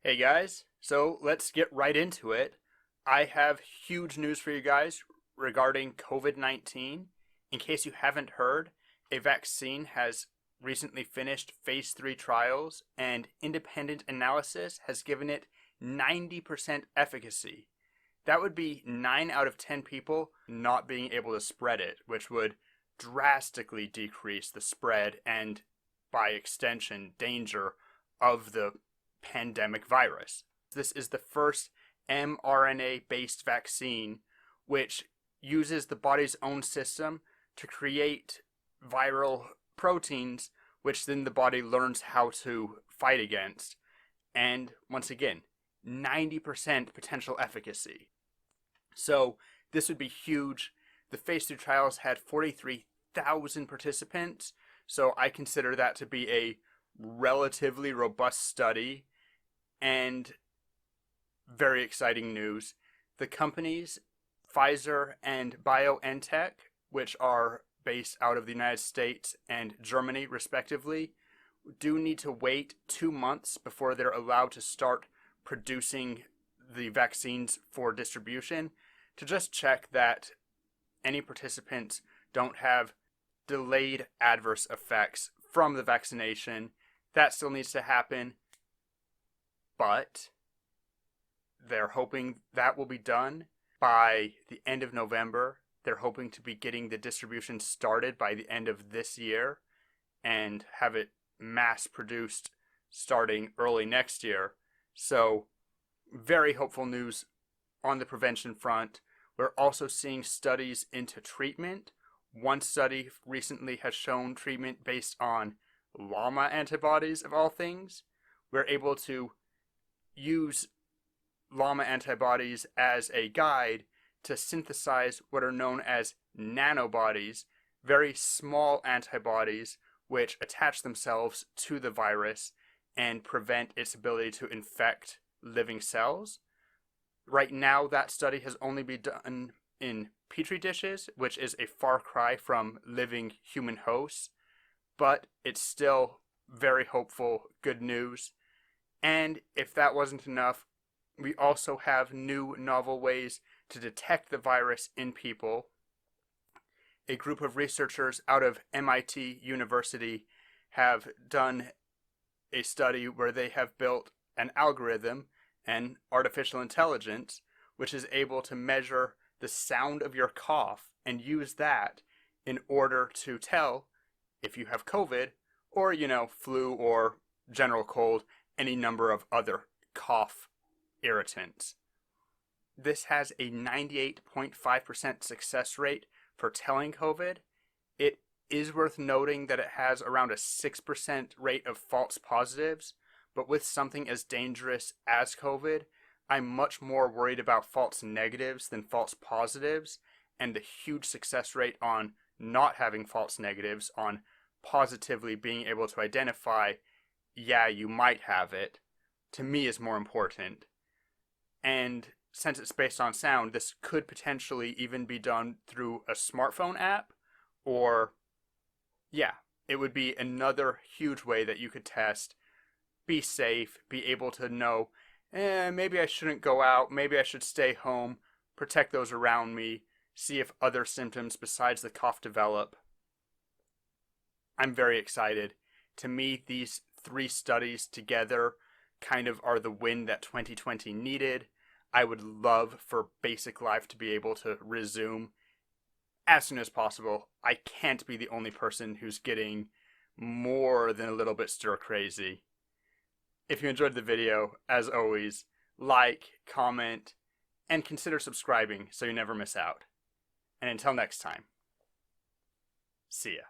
Hey guys, so let's get right into it. I have huge news for you guys regarding COVID-19. In case you haven't heard, a vaccine has recently finished phase 3 trials, and independent analysis has given it 90% efficacy. That would be 9 out of 10 people not being able to spread it, which would drastically decrease the spread and, by extension, danger of the pandemic virus. This is the first mRNA based vaccine which uses the body's own system to create viral proteins, which then the body learns how to fight against. And once again, 90% potential efficacy. So this would be huge. The phase 2 trials had 43,000 participants, so I consider that to be a relatively robust study and very exciting news. The companies Pfizer and BioNTech, which are based out of the United States and Germany respectively, do need to wait 2 months before they're allowed to start producing the vaccines for distribution to just check that any participants don't have delayed adverse effects from the vaccination. That still needs to happen, but they're hoping that will be done by the end of November. They're hoping to be getting the distribution started by the end of this year and have it mass produced starting early next year. So, very hopeful news on the prevention front. We're also seeing studies into treatment. One study recently has shown treatment based on llama antibodies, of all things. We're able to use llama antibodies as a guide to synthesize what are known as nanobodies, very small antibodies which attach themselves to the virus and prevent its ability to infect living cells. Right now, that study has only been done in petri dishes, which is a far cry from living human hosts, but it's still very hopeful, good news. And if that wasn't enough, we also have new novel ways to detect the virus in people. A group of researchers out of MIT University have done a study where they have built an algorithm, an artificial intelligence, which is able to measure the sound of your cough and use that in order to tell if you have COVID or, flu or general cold, any number of other cough irritants. This has a 98.5% success rate for telling COVID. It is worth noting that it has around a 6% rate of false positives, but with something as dangerous as COVID, I'm much more worried about false negatives than false positives, and the huge success rate on not having false negatives, on positively being able to identify, yeah, you might have it, to me is more important. And since it's based on sound, this could potentially even be done through a smartphone app, or, yeah, it would be another huge way that you could test, be safe, be able to know, maybe I shouldn't go out, maybe I should stay home, protect those around me, see if other symptoms besides the cough develop. I'm very excited. To me, these 3 studies together kind of are the win that 2020 needed. I would love for basic life to be able to resume as soon as possible. I can't be the only person who's getting more than a little bit stir crazy. If you enjoyed the video, as always, like, comment, and consider subscribing so you never miss out. And until next time, see ya.